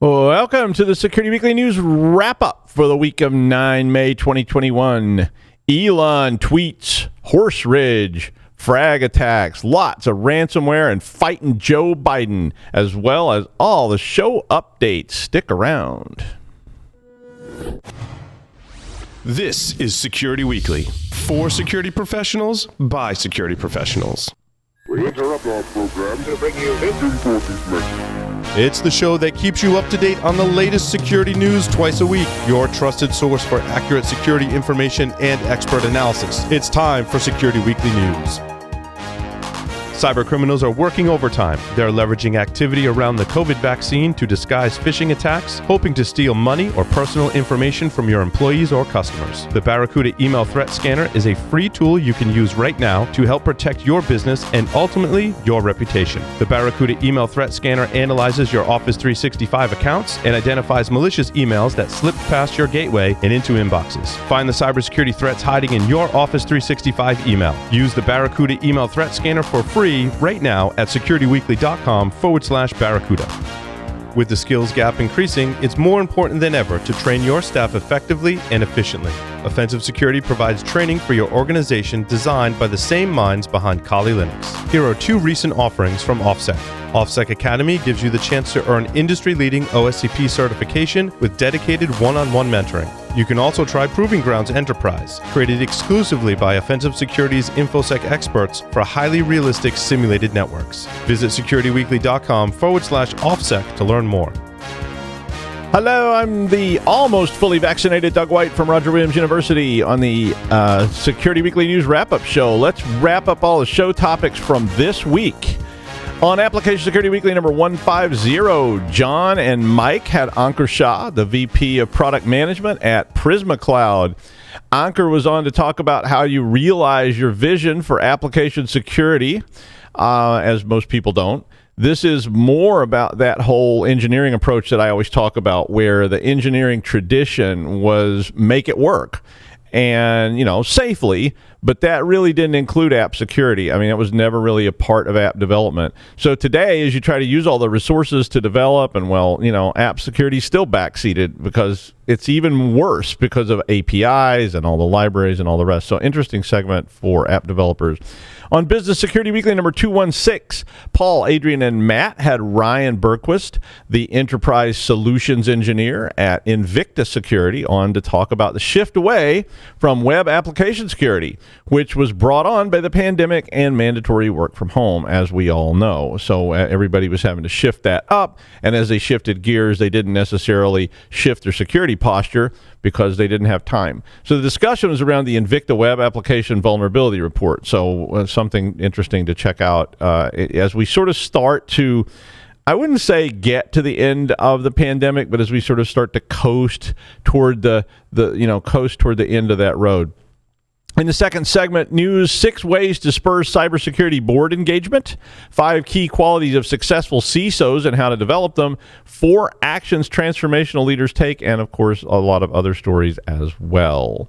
Welcome to the Security Weekly News wrap-up for the week of 9 May 2021. Elon tweets, Horse Ridge, Frag Attacks, lots of ransomware, and Fightin Joe Biden, as well as all the show updates. Stick around. This is Security Weekly, for security professionals, by security professionals. We interrupt our program to bring you this important message. It's the show that keeps you up to date on the latest security news twice a week. Your trusted source for accurate security information and expert analysis. It's time for Security Weekly News. Cyber criminals are working overtime. They're leveraging activity around the COVID vaccine to disguise phishing attacks, hoping to steal money or personal information from your employees or customers. The Barracuda Email Threat Scanner is a free tool you can use right now to help protect your business and ultimately your reputation. The Barracuda Email Threat Scanner analyzes your Office 365 accounts and identifies malicious emails that slip past your gateway and into inboxes. Find the cybersecurity threats hiding in your Office 365 email. Use the Barracuda Email Threat Scanner for free right now at securityweekly.com/Barracuda. With the skills gap increasing, it's more important than ever to train your staff effectively and efficiently. Offensive Security provides training for your organization designed by the same minds behind Kali Linux. Here are two recent offerings from OffSec. OffSec Academy gives you the chance to earn industry-leading OSCP certification with dedicated one-on-one mentoring. You can also try Proving Grounds Enterprise, created exclusively by Offensive Security's InfoSec experts for highly realistic simulated networks. Visit securityweekly.com/offsec to learn more. Hello, I'm the almost fully vaccinated Doug White from Roger Williams University on the Security Weekly News wrap-up show. Let's wrap up all the show topics from this week. On Application Security Weekly number 150, John and Mike had Ankur Shah, the VP of Product Management at Prisma Cloud. Ankur was on to talk about how you realize your vision for application security, as most people don't. This is more about that whole engineering approach that I always talk about, where the engineering tradition was make it work and, safely, but that really didn't include app security. I mean, it was never really a part of app development. So today, as you try to use all the resources to develop, and app security is still backseated because it's even worse because of APIs and all the libraries and all the rest. So interesting segment for app developers. On Business Security Weekly number 216, Paul, Adrian, and Matt had Ryan Berquist, the Enterprise Solutions Engineer at Invicta Security, on to talk about the shift away from web application security, which was brought on by the pandemic and mandatory work from home, as we all know. So everybody was having to shift that up, and as they shifted gears, they didn't necessarily shift their security posture because they didn't have time. So the discussion was around the Invicta Web Application Vulnerability Report. So something interesting to check out as we sort of start to, I wouldn't say get to the end of the pandemic, but as we sort of start to coast toward the end of that road. In the second segment, news, 6 ways to spur cybersecurity board engagement, 5 key qualities of successful CISOs and how to develop them, 4 actions transformational leaders take, and of course, a lot of other stories as well.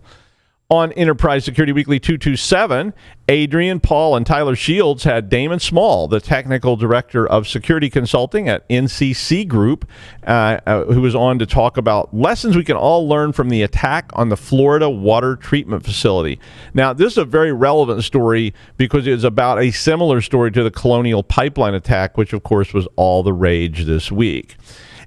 On Enterprise Security Weekly 227, Adrian, Paul, and Tyler Shields had Damon Small, the Technical Director of Security Consulting at NCC Group, who was on to talk about lessons we can all learn from the attack on the Florida water treatment facility. Now, this is a very relevant story because it's about a similar story to the Colonial pipeline attack, which, of course, was all the rage this week.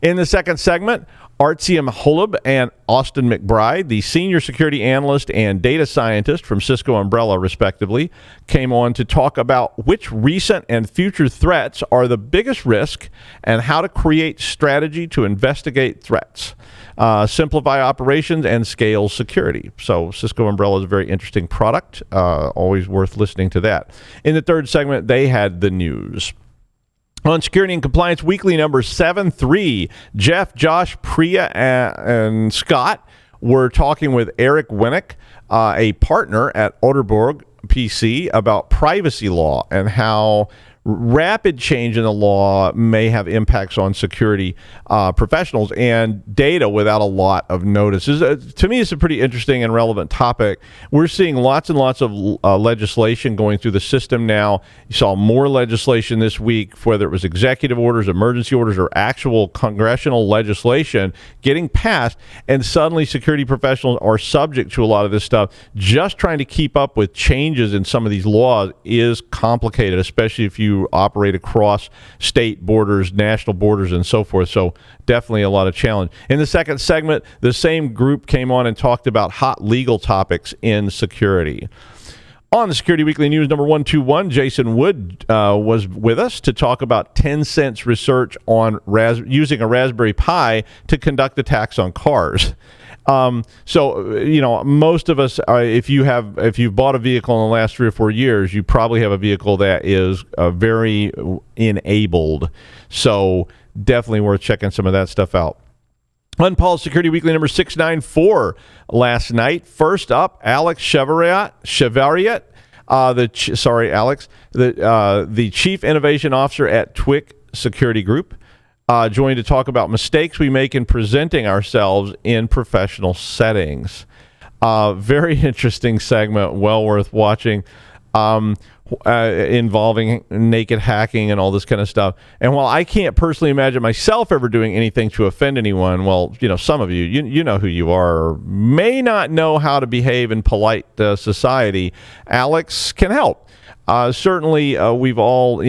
In the second segment, Artyom Holub and Austin McBride, the senior security analyst and data scientist from Cisco Umbrella, respectively, came on to talk about which recent and future threats are the biggest risk and how to create strategy to investigate threats, simplify operations, and scale security. So Cisco Umbrella is a very interesting product, always worth listening to that. In the third segment, they had the news. On Security and Compliance Weekly number 73, Jeff, Josh, Priya, and Scott were talking with Eric Winnick, a partner at Otterborg PC, about privacy law and how rapid change in the law may have impacts on security professionals and data without a lot of notice. To me, it's a pretty interesting and relevant topic. We're seeing lots and lots of legislation going through the system now. You saw more legislation this week, whether it was executive orders, emergency orders, or actual congressional legislation getting passed, and suddenly security professionals are subject to a lot of this stuff. Just trying to keep up with changes in some of these laws is complicated, especially if you operate across state borders, national borders, and so forth. So definitely a lot of challenge. In the second segment, the same group came on and talked about hot legal topics in security. On the Security Weekly News number 121, Jason Wood was with us to talk about Tencent's research on using a Raspberry Pi to conduct attacks on cars. So, most of us, if you've bought a vehicle in the last 3 or 4 years, you probably have a vehicle that is very enabled. So definitely worth checking some of that stuff out. Unpaused Security Weekly number 694 last night. First up, Alex Chevariat, the Chief Innovation Officer at Twic Security Group, joined to talk about mistakes we make in presenting ourselves in professional settings. Very interesting segment, well worth watching, involving naked hacking and all this kind of stuff. And while I can't personally imagine myself ever doing anything to offend anyone, well, some of you know who you are, or may not know how to behave in polite society. Alex can help. Certainly, we've all,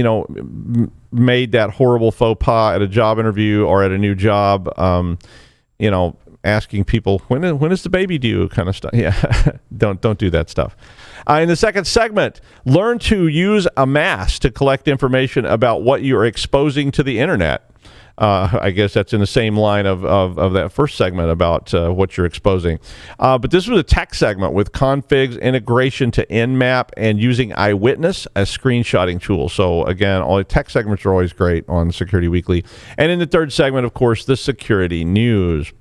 made that horrible faux pas at a job interview or at a new job, asking people, when is the baby due, kind of stuff. Yeah, don't do that stuff. In the second segment, learn to use a mask to collect information about what you're exposing to the internet. I guess that's in the same line of that first segment about what you're exposing. But this was a tech segment with configs, integration to Nmap, and using Eyewitness as screenshotting tool. So again, all the tech segments are always great on Security Weekly. And in the third segment, of course, the security news.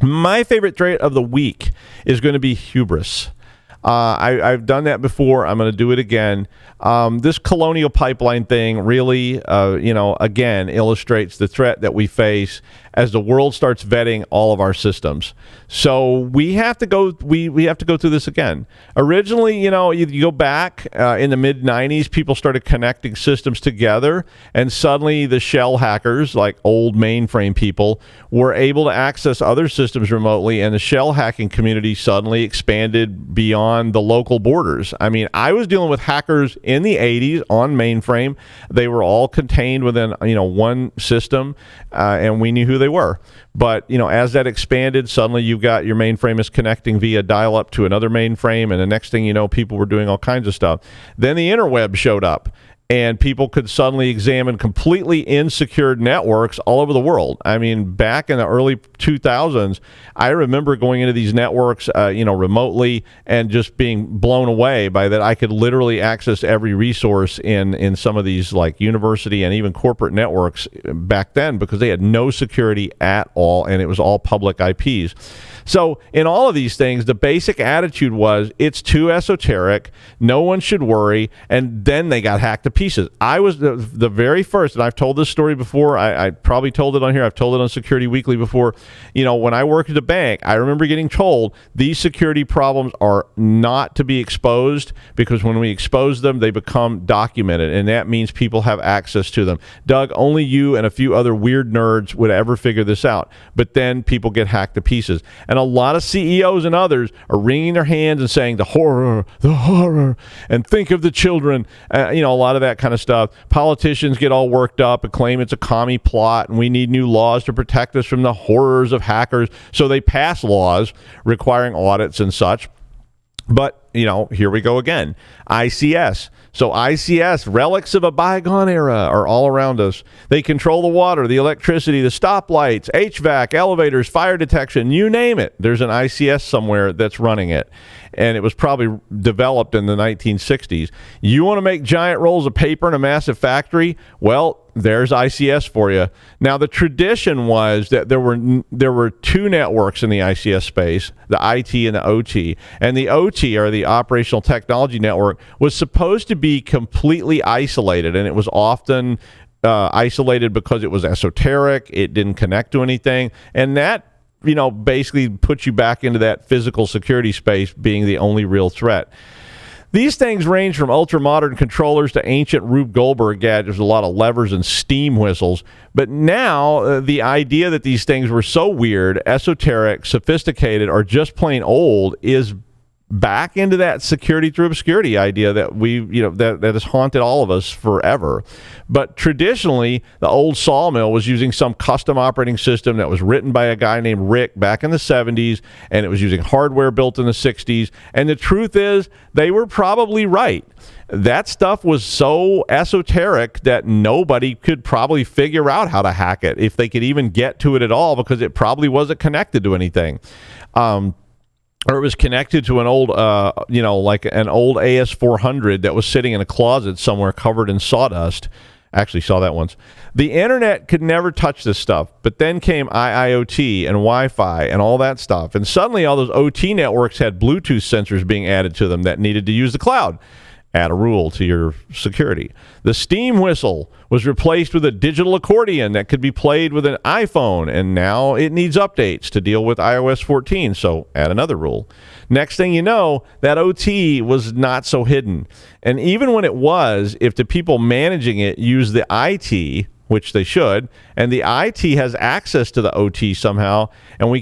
My favorite trait of the week is going to be hubris. I've done that before. I'm going to do it again. This Colonial pipeline thing really, again, illustrates the threat that we face as the world starts vetting all of our systems. So we have to go. We have to go through this again. Originally, you go back in the mid '90s, people started connecting systems together, and suddenly the shell hackers, like old mainframe people, were able to access other systems remotely, and the shell hacking community suddenly expanded beyond the local borders. I mean, I was dealing with hackers in the 80s on mainframe. They were all contained within one system, and we knew who they were. But as that expanded, suddenly you've got your mainframe is connecting via dial-up to another mainframe, and the next thing you know, people were doing all kinds of stuff. Then the interweb showed up, and people could suddenly examine completely insecure networks all over the world. I mean, back in the early 2000s, I remember going into these networks, remotely, and just being blown away by that. I could literally access every resource in some of these like university and even corporate networks back then, because they had no security at all, and it was all public IPs. So in all of these things, the basic attitude was it's too esoteric, no one should worry, and then they got hacked to pieces. I was the very first, and I've told this story before. I probably told it on here. I've told it on Security Weekly before. When I worked at a bank, I remember getting told these security problems are not to be exposed, because when we expose them, they become documented, and that means people have access to them. Doug, only you and a few other weird nerds would ever figure this out, but then people get hacked to pieces. And a lot of CEOs and others are wringing their hands and saying the horror, and think of the children, a lot of that kind of stuff. Politicians get all worked up and claim it's a commie plot and we need new laws to protect us from the horrors of hackers. So they pass laws requiring audits and such. But, here we go again. ICS. So ICS, relics of a bygone era, are all around us. They control the water, the electricity, the stoplights, HVAC, elevators, fire detection, you name it. There's an ICS somewhere that's running it. And it was probably developed in the 1960s. You want to make giant rolls of paper in a massive factory? Well, there's ICS for you. Now, the tradition was that there were two networks in the ICS space, the IT and the OT. And the OT, or the Operational Technology Network, was supposed to be completely isolated, and it was often isolated because it was esoteric. It didn't connect to anything, and that basically puts you back into that physical security space being the only real threat. These things range from ultra-modern controllers to ancient Rube Goldberg gadgets, a lot of levers and steam whistles. But now the idea that these things were so weird, esoteric, sophisticated, or just plain old is back into that security through obscurity idea that that has haunted all of us forever. But traditionally, the old sawmill was using some custom operating system that was written by a guy named Rick back in the 70s, and it was using hardware built in the 60s. And the truth is, they were probably right. That stuff was so esoteric that nobody could probably figure out how to hack it, if they could even get to it at all, because it probably wasn't connected to anything. Or it was connected to an old, like an old AS400 that was sitting in a closet somewhere covered in sawdust. Actually saw that once. The internet could never touch this stuff, but then came IIoT and Wi-Fi and all that stuff. And suddenly all those OT networks had Bluetooth sensors being added to them that needed to use the cloud. Add a rule to your security. The steam whistle was replaced with a digital accordion that could be played with an iPhone, and now it needs updates to deal with iOS 14, so add another rule. Next thing you know, that OT was not so hidden. And even when it was, if the people managing it use the IT, which they should, and the IT has access to the OT somehow, and we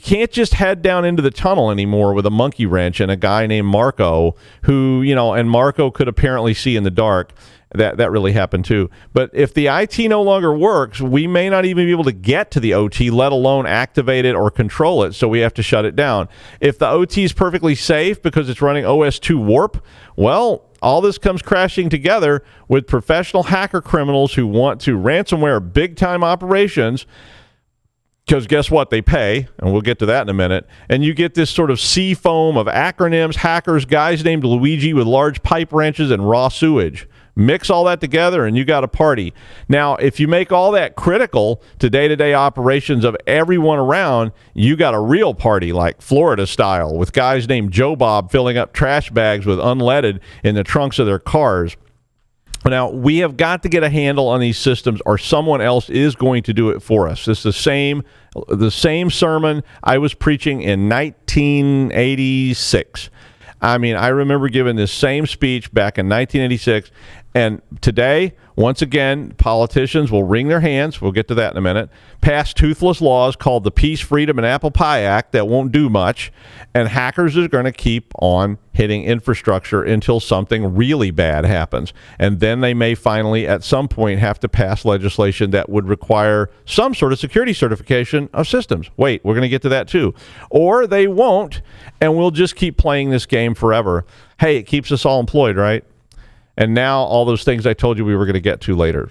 can't just head down into the tunnel anymore with a monkey wrench and a guy named Marco who, and Marco could apparently see in the dark. That really happened too. But if the IT no longer works, we may not even be able to get to the OT, let alone activate it or control it, so we have to shut it down. If the OT is perfectly safe because it's running OS 2 Warp, well, all this comes crashing together with professional hacker criminals who want to ransomware big-time operations. Because guess what? They pay, and we'll get to that in a minute. And you get this sort of sea foam of acronyms, hackers, guys named Luigi with large pipe wrenches and raw sewage. Mix all that together, and you got a party. Now, if you make all that critical to day-to-day operations of everyone around, you got a real party, like Florida style, with guys named Joe Bob filling up trash bags with unleaded in the trunks of their cars. Now, we have got to get a handle on these systems, or someone else is going to do it for us. It's the same sermon I was preaching in 1986. I mean, I remember giving this same speech back in 1986, and today, once again, politicians will wring their hands, we'll get to that in a minute, pass toothless laws called the Peace, Freedom, and Apple Pie Act that won't do much, and hackers are going to keep on hitting infrastructure until something really bad happens. And then they may finally, at some point, have to pass legislation that would require some sort of security certification of systems. Wait, we're going to get to that too. Or they won't, and we'll just keep playing this game forever. Hey, it keeps us all employed, right? And now all those things I told you we were going to get to later.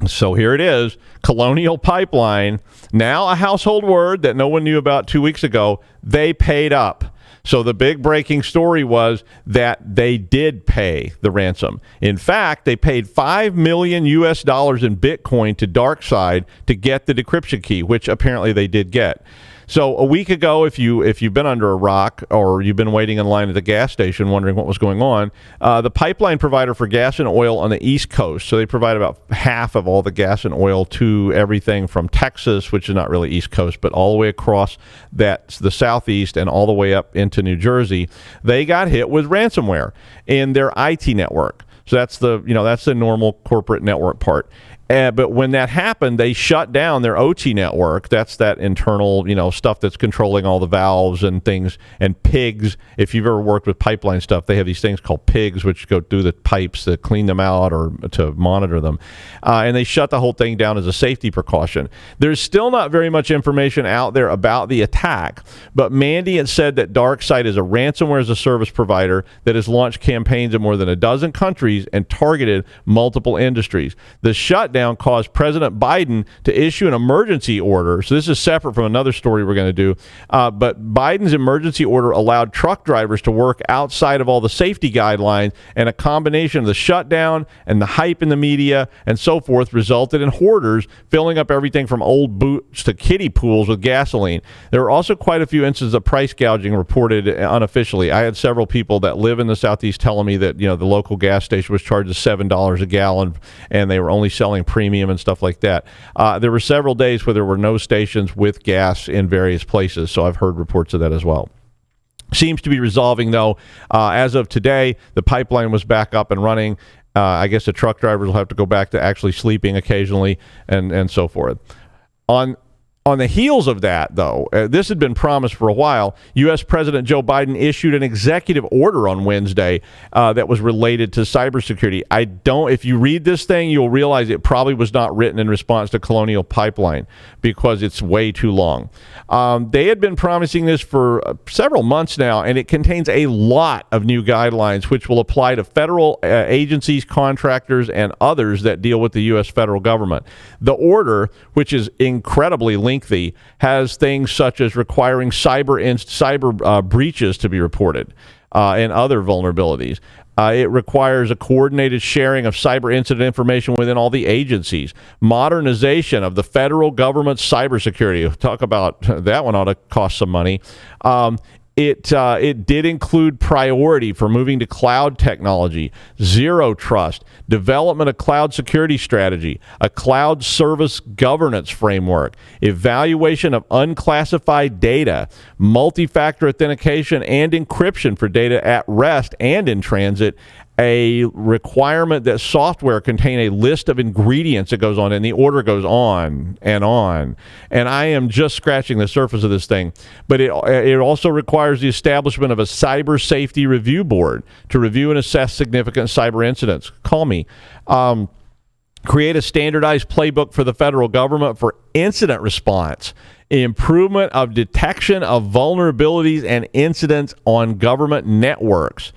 So here it is, Colonial Pipeline, now a household word that no one knew about 2 weeks ago. They paid up. So the big breaking story was that they did pay the ransom. In fact, they paid $5 million in Bitcoin to DarkSide to get the decryption key, which apparently they did get. So a week ago, if you've been under a rock or you've been waiting in line at the gas station wondering what was going on, the pipeline provider for gas and oil on the East Coast, so they provide about half of all the gas and oil to everything from Texas, which is not really East Coast, but all the way across the Southeast and all the way up into New Jersey, they got hit with ransomware in their IT network. So that's the normal corporate network part. But when that happened, they shut down their OT network. That's that internal, stuff that's controlling all the valves and things, and pigs. If you've ever worked with pipeline stuff, they have these things called pigs, which go through the pipes to clean them out or to monitor them. And they shut the whole thing down as a safety precaution. There's still not very much information out there about the attack, but Mandy had said that DarkSide is a ransomware as a service provider that has launched campaigns in more than a dozen countries and targeted multiple industries. The shutdown shutdown caused President Biden to issue an emergency order. So this is separate from another story we're going to do. But Biden's emergency order allowed truck drivers to work outside of all the safety guidelines, and a combination of the shutdown and the hype in the media and so forth resulted in hoarders filling up everything from old boots to kiddie pools with gasoline. There were also quite a few instances of price gouging reported unofficially. I had several people that live in the Southeast telling me that, the local gas station was charged $7 a gallon and they were only selling premium and stuff like that. There were several days where there were no stations with gas in various places, so I've heard reports of that as well. Seems to be resolving, though. As of today, the pipeline was back up and running. I guess the truck drivers will have to go back to actually sleeping occasionally and so forth. On the heels of that, though, this had been promised for a while. U.S. President Joe Biden issued an executive order on Wednesday that was related to cybersecurity. If you read this thing, you'll realize it probably was not written in response to Colonial pipeline because it's way too long. They had been promising this for several months now, and it contains a lot of new guidelines which will apply to federal agencies, contractors, and others that deal with the U.S. federal government. The order, which is incredibly lengthy, has things such as requiring cyber breaches to be reported and other vulnerabilities. It requires a coordinated sharing of cyber incident information within all the agencies, modernization of the federal government's cybersecurity. Talk about that one ought to cost some money. It did include priority for moving to cloud technology, zero trust, development of cloud security strategy, a cloud service governance framework, evaluation of unclassified data, multi-factor authentication and encryption for data at rest and in transit, a requirement that software contain a list of ingredients that goes on, and the order goes on. And I am just scratching the surface of this thing. But it also requires the establishment of a cyber safety review board to review and assess significant cyber incidents. Call me. Create a standardized playbook for the federal government for incident response. Improvement of detection of vulnerabilities and incidents on government networks.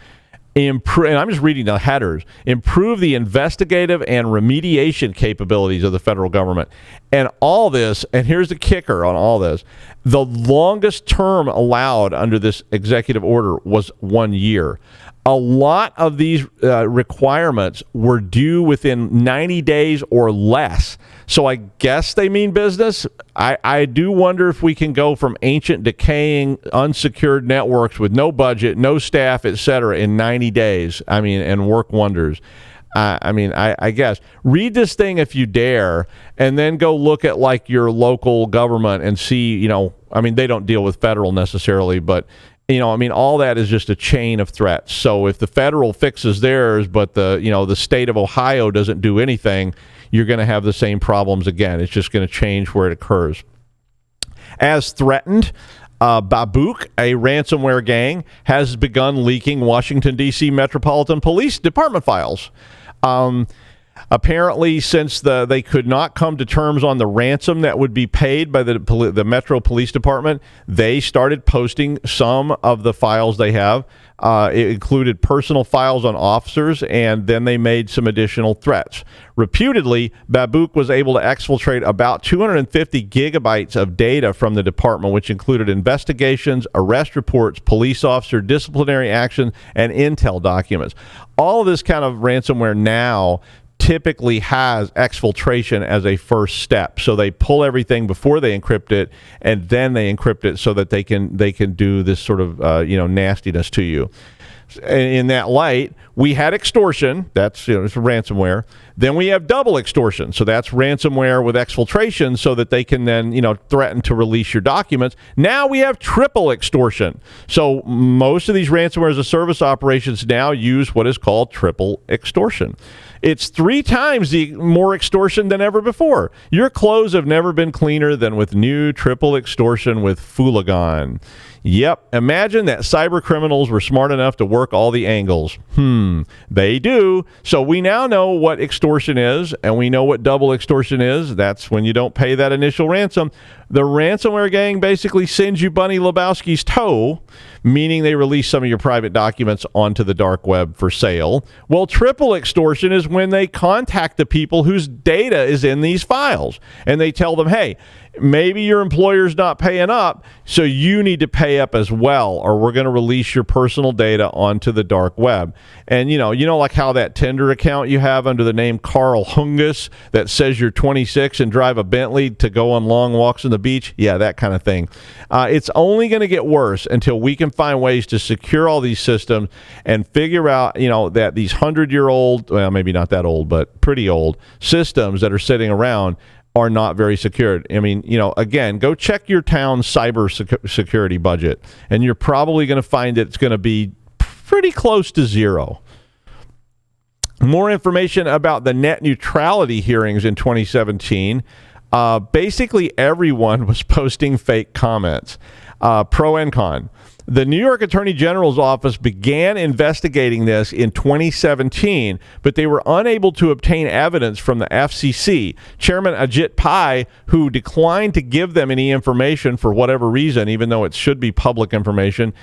And I'm just reading the headers. Improve the investigative and remediation capabilities of the federal government. And all this, and here's the kicker on all this, the longest term allowed under this executive order was 1 year. A lot of these requirements were due within 90 days or less. So I guess they mean business. I do wonder if we can go from ancient, decaying, unsecured networks with no budget, no staff, etc. in 90 days. And work wonders. I guess. Read this thing if you dare, and then go look at like your local government and see, they don't deal with federal necessarily, but all that is just a chain of threats. So if the federal fixes theirs, but the state of Ohio doesn't do anything, you're going to have the same problems again. It's just going to change where it occurs. As threatened, Babook, a ransomware gang, has begun leaking Washington, D.C. Metropolitan Police Department files. Apparently, since they could not come to terms on the ransom that would be paid by the Metro Police Department, they started posting some of the files they have. It included personal files on officers, and then they made some additional threats. Reputedly, Babook was able to exfiltrate about 250 gigabytes of data from the department, which included investigations, arrest reports, police officer disciplinary action, and intel documents. All of this kind of ransomware now typically has exfiltration as a first step. So they pull everything before they encrypt it, and then they encrypt it so that they can do this sort of nastiness to you. In that light, we had extortion. That's it's ransomware. Then we have double extortion. So that's ransomware with exfiltration, so that they can then threaten to release your documents. Now we have triple extortion. So most of these ransomware as a service operations now use what is called triple extortion. It's 3 times more extortion than ever before. Your clothes have never been cleaner than with new triple extortion with Foolagon. Yep. Imagine that cyber criminals were smart enough to work all the angles. They do. So we now know what extortion is, and we know what double extortion is. That's when you don't pay that initial ransom. The ransomware gang basically sends you Bunny Lebowski's toe, meaning they release some of your private documents onto the dark web for sale. Well, triple extortion is when they contact the people whose data is in these files. And they tell them, hey, maybe your employer's not paying up, so you need to pay up as well, or we're going to release your personal data onto the dark web. And, you know, like how that Tinder account you have under the name Carl Hungus that says you're 26 and drive a Bentley to go on long walks on the beach? Yeah, that kind of thing. It's only going to get worse until we can find ways to secure all these systems and figure out, you know, that these 100-year-old, well, maybe not that old, but pretty old systems that are sitting around are not very secured. I mean, you know, again, go check your town's cybersecurity budget, and you're probably going to find it's going to be pretty close to zero. More information about the net neutrality hearings in 2017. Basically, everyone was posting fake comments, pro and con. The New York Attorney General's office began investigating this in 2017, but they were unable to obtain evidence from the FCC. Chairman Ajit Pai, who declined to give them any information for whatever reason, even though it should be public information,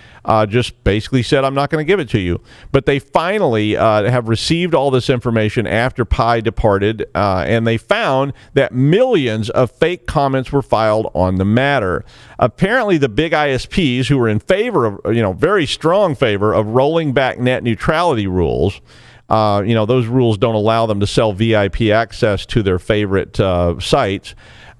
just basically said, I'm not going to give it to you. But they finally have received all this information after Pai departed, and they found that millions of fake comments were filed on the matter. Apparently, the big ISPs who were in favor of, very strong favor of rolling back net neutrality rules. Those rules don't allow them to sell VIP access to their favorite sites.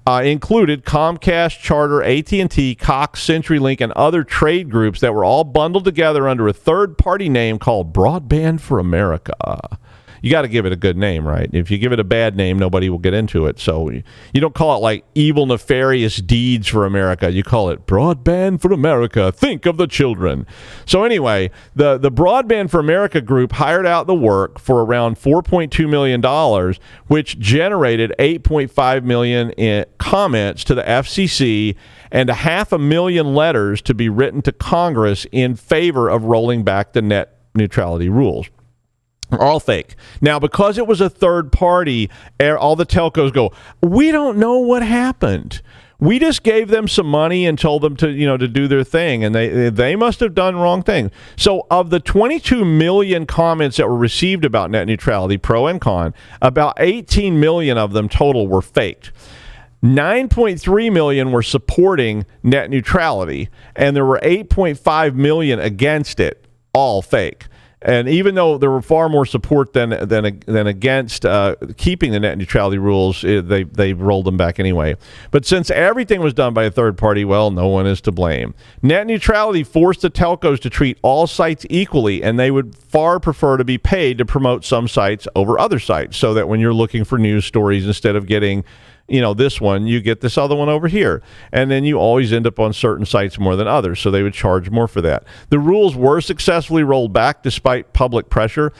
Included Comcast, Charter, AT&T, Cox, CenturyLink, and other trade groups that were all bundled together under a third-party name called Broadband for America. You got to give it a good name, right? If you give it a bad name, nobody will get into it. So you don't call it like Evil Nefarious Deeds for America. You call it Broadband for America. Think of the children. So anyway, the Broadband for America group hired out the work for around $4.2 million, which generated 8.5 million in comments to the FCC and 500,000 letters to be written to Congress in favor of rolling back the net neutrality rules. All fake. Now, because it was a third party, all the telcos go, we don't know what happened. We just gave them some money and told them to do their thing, and they must have done wrong things. So of the 22 million comments that were received about net neutrality, pro and con, about 18 million of them total were faked. 9.3 million were supporting net neutrality, and there were 8.5 million against it, all fake. And even though there were far more support than against keeping the net neutrality rules, they rolled them back anyway. But since everything was done by a third party, well, no one is to blame. Net neutrality forced the telcos to treat all sites equally, and they would far prefer to be paid to promote some sites over other sites, so that when you're looking for news stories, instead of getting this one, you get this other one over here. And then you always end up on certain sites more than others, so they would charge more for that. The rules were successfully rolled back despite public pressure,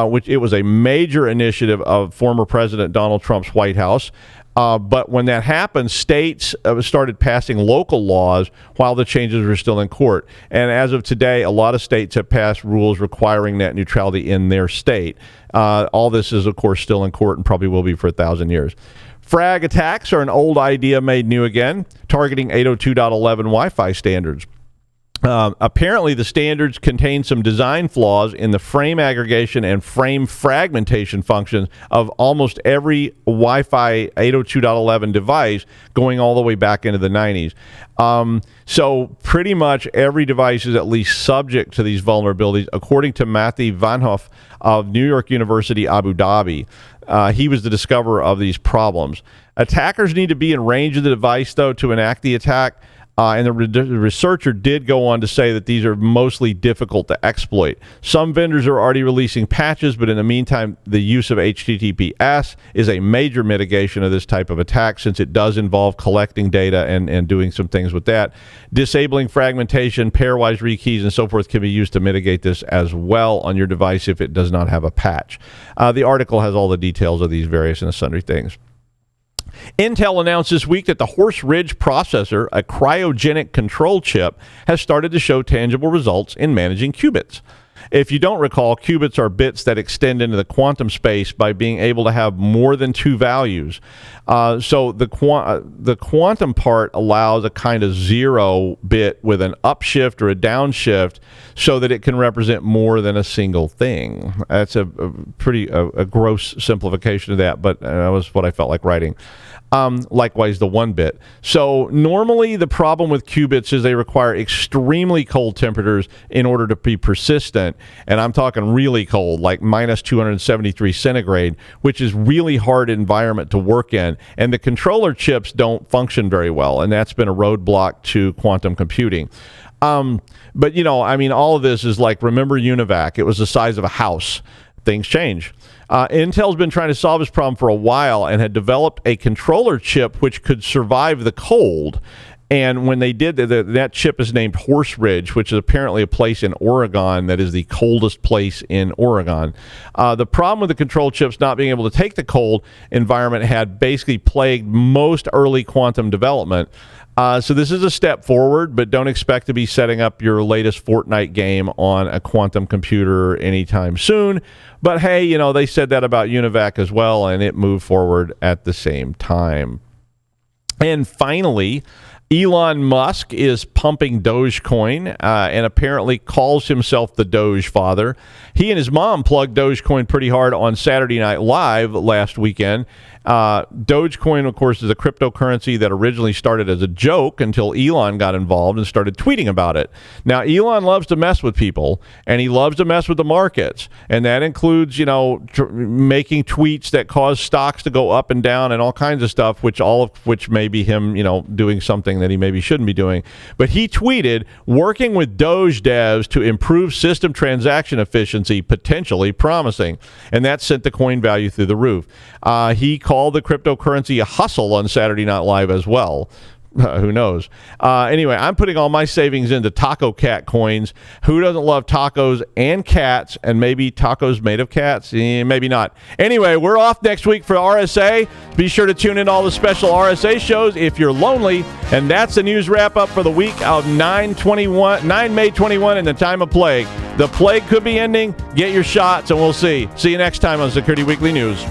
which it was a major initiative of former President Donald Trump's White House. But when that happened, states started passing local laws while the changes were still in court. And as of today, a lot of states have passed rules requiring net neutrality in their state. All this is, of course, still in court and probably will be for 1,000 years. Frag attacks are an old idea made new again, targeting 802.11 Wi-Fi standards. Apparently, the standards contain some design flaws in the frame aggregation and frame fragmentation functions of almost every Wi-Fi 802.11 device going all the way back into the 90s. So pretty much every device is at least subject to these vulnerabilities, according to Matthew Van Hoff of New York University, Abu Dhabi. He was the discoverer of these problems. Attackers need to be in range of the device, though, to enact the attack. And the researcher did go on to say that these are mostly difficult to exploit. Some vendors are already releasing patches, but in the meantime, the use of HTTPS is a major mitigation of this type of attack, since it does involve collecting data and doing some things with that. Disabling fragmentation, pairwise rekeys, and so forth can be used to mitigate this as well on your device if it does not have a patch. The article has all the details of these various and sundry things. Intel announced this week that the Horse Ridge processor, a cryogenic control chip, has started to show tangible results in managing qubits. If you don't recall, qubits are bits that extend into the quantum space by being able to have more than two values. So the quantum part allows a kind of 0 bit with an upshift or a downshift so that it can represent more than a single thing. That's a pretty gross simplification of that, but that was what I felt like writing. Likewise, the 1 bit. So normally the problem with qubits is they require extremely cold temperatures in order to be persistent. And I'm talking really cold, like minus 273 centigrade, which is really hard environment to work in. And the controller chips don't function very well. And that's been a roadblock to quantum computing. But, you know, I mean, all of this is like, remember UNIVAC? It was the size of a house. Things change. Intel's been trying to solve this problem for a while and had developed a controller chip which could survive the cold. And when they did, that chip is named Horse Ridge, which is apparently a place in Oregon that is the coldest place in Oregon. The problem with the control chips not being able to take the cold environment had basically plagued most early quantum development. So this is a step forward, but don't expect to be setting up your latest Fortnite game on a quantum computer anytime soon. But hey, you know, they said that about UNIVAC as well, and it moved forward at the same time. And finally, Elon Musk is pumping Dogecoin and apparently calls himself the Dogefather. He and his mom plugged Dogecoin pretty hard on Saturday Night Live last weekend. Dogecoin, of course, is a cryptocurrency that originally started as a joke until Elon got involved and started tweeting about it. Now, Elon loves to mess with people, and he loves to mess with the markets, and that includes, you know, making tweets that cause stocks to go up and down and all kinds of stuff, all of which may be him, you know, doing something that he maybe shouldn't be doing. But he tweeted, working with Doge devs to improve system transaction efficiency, potentially promising, and that sent the coin value through the roof. He called the cryptocurrency a hustle on Saturday Night Live as well. Who knows? Anyway, I'm putting all my savings into Taco Cat coins. Who doesn't love tacos and cats? And maybe tacos made of cats? Maybe not. Anyway, we're off next week for RSA. Be sure to tune in to all the special RSA shows if you're lonely. And that's the news wrap up for the week of 9 May 21 in the time of plague. The plague could be ending. Get your shots, and we'll see. See you next time on Security Weekly News.